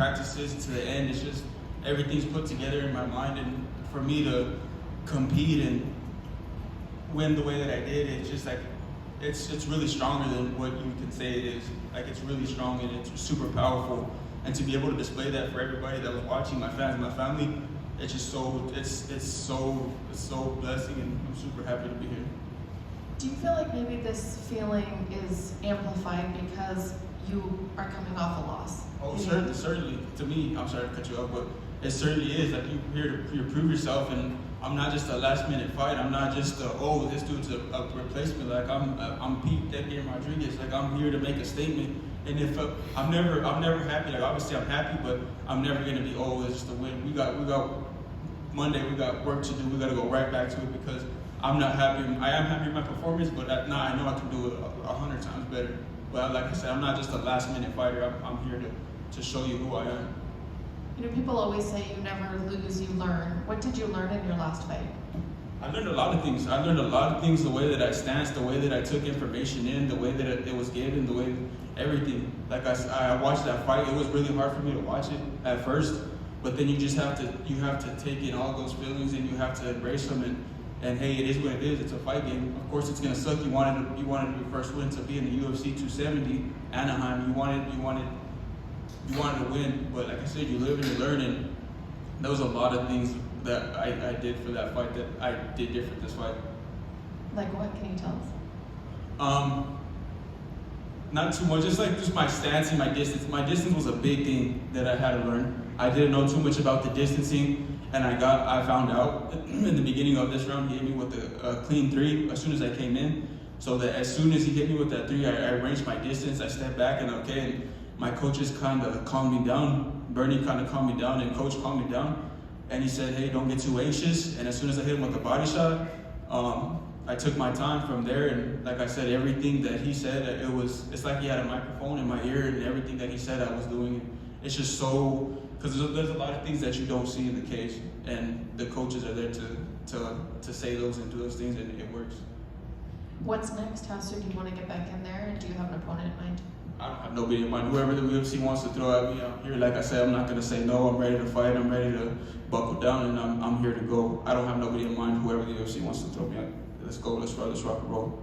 practices to the end, it's just everything's put together in my mind, and for me to compete and win the way that I did, it's just like it's really stronger than what you can say it is. Like, it's really strong and it's super powerful, and to be able to display that for everybody that was watching, my fans, my family, it's just it's so blessing, and I'm super happy to be here. Do you feel like maybe this feeling is amplified because you are coming off a loss? Oh, certainly. To me, I'm sorry to cut you off, but it certainly is. Like, you're here to prove yourself, and I'm not just a last-minute fight. I'm not just this dude's a replacement. Like, I'm Pete Rodriquez. Like, I'm here to make a statement. And if I'm never happy. Like, obviously I'm happy, but I'm never gonna be it's just a win. We got Monday. We got work to do. We got to go right back to it, because I'm not happy. I am happy with my performance, but I know I can do it 100 times better. But like I said, I'm not just a last-minute fighter. I'm here to show you who I am. You know, people always say you never lose, you learn. What did you learn in your last fight? I learned a lot of things. The way that I stance, the way that I took information in, the way that it was given, the way everything. Like, I watched that fight. It was really hard for me to watch it at first, but then you have to take in all those feelings, and you have to embrace them. And hey, it is what it is. It's a fight game. Of course, it's gonna suck. You wanted your first win to be in the UFC 270 Anaheim. You wanted to win, but like I said, you live and you learn, and there was a lot of things that I did for that fight that I did different this fight. Like what? Can you tell us? Not too much, just my stance and my distance. My distance was a big thing that I had to learn. I didn't know too much about the distancing, and I found out in the beginning of this round. He hit me with a clean 3 as soon as I came in, so that as soon as he hit me with that 3, I ranged my distance, I stepped back, and my coaches kind of calmed me down. Bernie kind of calmed me down, and coach calmed me down, and he said, hey, don't get too anxious. And as soon as I hit him with the body shot, I took my time from there, and like I said, everything that he said, it's like he had a microphone in my ear, and everything that he said I was doing. It's just so, because there's a lot of things that you don't see in the cage, and the coaches are there to say those and do those things, and it works. What's next? How soon do you want to get back in there, and do you have an opponent in mind? I don't have nobody in mind. Whoever the UFC wants to throw at me, I'm here. Like I said, I'm not going to say no. I'm ready to fight. I'm ready to buckle down, and I'm here to go. I don't have nobody in mind. Whoever the UFC wants to throw me at, let's go. Let's rock and roll.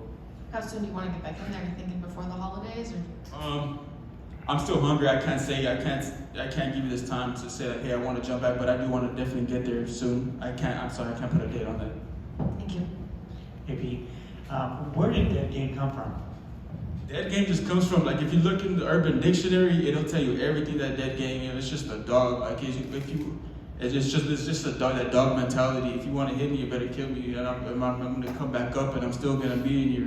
How soon do you want to get back in there? Are you thinking before the holidays, or? I'm still hungry. I can't give you this time to say like, hey, I want to jump back, but I do want to definitely get there soon. I'm sorry, I can't put a date on that. Thank you. Hey Pete, where did that game come from? Dead game just comes from, like, if you look in the Urban Dictionary, it'll tell you everything that dead game is. It's just a dog. Like, it's just a dog, that dog mentality. If you want to hit me, you better kill me, and I'm gonna come back up, and I'm still gonna be in your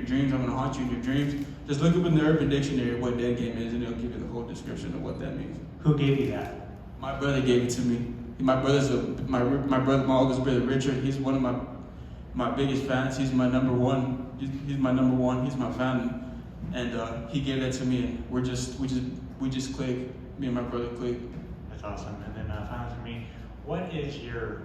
dreams. I'm gonna haunt you in your dreams. Just look up in the Urban Dictionary what dead game is, and it'll give you the whole description of what that means. Who gave you that? My brother gave it to me. My oldest brother Richard. He's one of my biggest fans. He's my number one. He's my number one. He's my family, and he gave that to me, and we just click. Me and my brother click. That's awesome. And then finally for me, what is your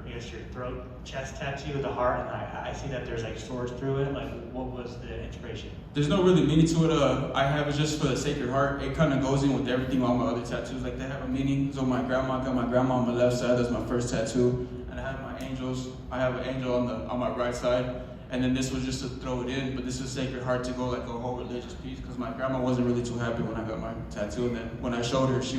throat chest tattoo, the heart, and I see that there's like swords through it. Like, what was the inspiration? There's no really meaning to it. I have it just for the Sacred Heart. It kind of goes in with everything. All my other tattoos, like, they have a meaning. So I got my grandma on my left side. That's my first tattoo, and I have my angels. I have an angel on my right side. And then this was just to throw it in, but this is Sacred Heart to go like a whole religious piece, because my grandma wasn't really too happy when I got my tattoo, and then when I showed her, she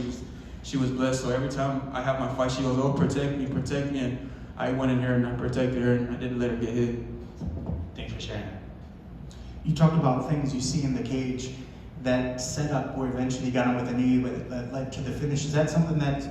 was blessed. So every time I have my fight, she goes, oh, protect me, and I went in here and I protected her, and I didn't let her get hit. Thanks for sharing. You talked about things you see in the cage that set up where eventually you got him with a knee that led to the finish. Is that something that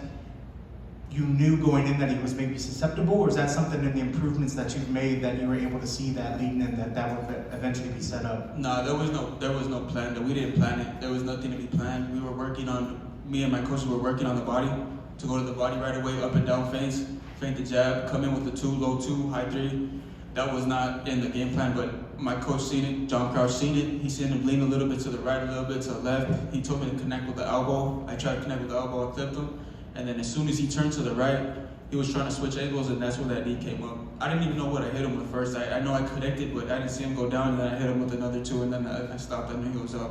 you knew going in that he was maybe susceptible, or is that something in the improvements that you've made that you were able to see that leading in that would eventually be set up? No, there was no plan. That we didn't plan it. There was nothing to be planned. We were working on, me and my coach were working on the body, to go to the body right away, up and down feints, feint the jab, come in with the 2, low 2, high 3. That was not in the game plan, but my coach seen it, John Crouch seen it. He seen him lean a little bit to the right, a little bit to the left. He told me to connect with the elbow. I tried to connect with the elbow, I clipped him. And then as soon as he turned to the right, he was trying to switch angles, and that's where that knee came up. I didn't even know what I hit him with first. I know I connected, but I didn't see him go down, and then I hit him with another 2, and then I stopped, and he was up.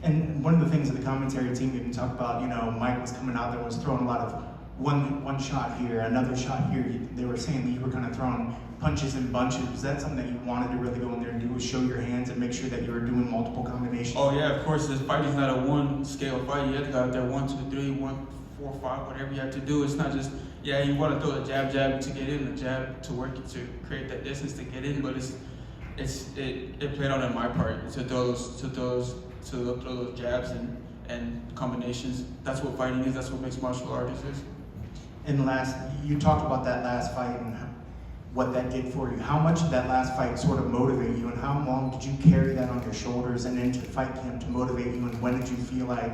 And one of the things that the commentary team even talked about, you know, Mike was coming out there, was throwing a lot of one shot here, another shot here. They were saying that you were kind of throwing punches in bunches. Was that something that you wanted to really go in there and do, was show your hands and make sure that you were doing multiple combinations? Oh yeah, of course. This fight is not a one scale fight. You have to go out there 1, 2, 3, 1, 4, 5, whatever you have to do. It's not just, yeah, you want to throw a jab to get in, a jab to work it, to create that distance to get in, but it played out on my part to throw those jabs and combinations. That's what fighting is. That's what makes martial arts is. And you talked about that last fight and what that did for you. How much did that last fight sort of motivate you, and how long did you carry that on your shoulders and into the fight camp to motivate you, and when did you feel like,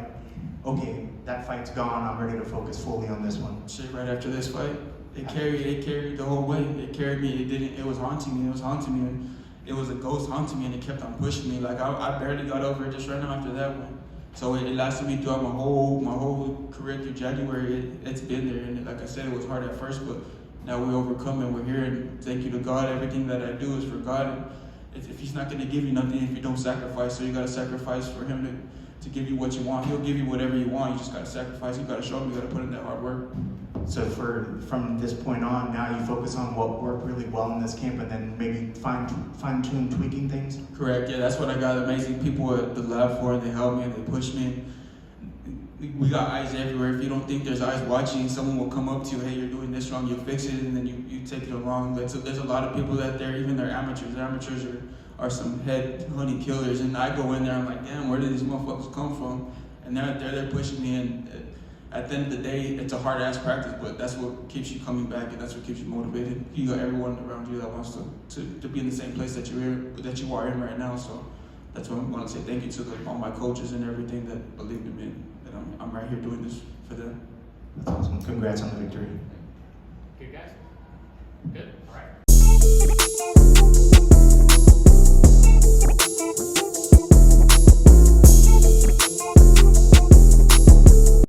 okay, that fight's gone, I'm ready to focus fully on this one? Shit, right after this fight, it carried the whole way. It carried me. It was haunting me. And it was a ghost haunting me, and it kept on pushing me. Like I barely got over it just right now after that one. So it lasted me throughout my whole career through January. It's been there, and like I said, it was hard at first, but now we overcome and we're here. And thank you to God. Everything that I do is for God. And if He's not going to give you nothing if you don't sacrifice, so you got to sacrifice for Him to give you what you want. He'll give you whatever you want. You just got to sacrifice. You got to show Him. You got to put in that hard work. So from this point on, now you focus on what worked really well in this camp, and then maybe fine-tune tweaking things? Correct, yeah, that's what I got amazing people at the lab for, and they help me and they push me. We got eyes everywhere. If you don't think there's eyes watching, someone will come up to you, hey, you're doing this wrong, you fix it, and then you take it along. There's a lot of people that there, even they're amateurs. Amateurs are some head honey killers, and I go in there, I'm like, damn, where did these motherfuckers come from? And they're pushing me, and at the end of the day, it's a hard-ass practice, but that's what keeps you coming back, and that's what keeps you motivated. You got everyone around you that wants to be in the same place that you are in right now. So that's what I want to say. Thank you to all my coaches and everything that believed in me, that I'm right here doing this for them. That's awesome. Congrats on the victory. Good guys. Good. All right.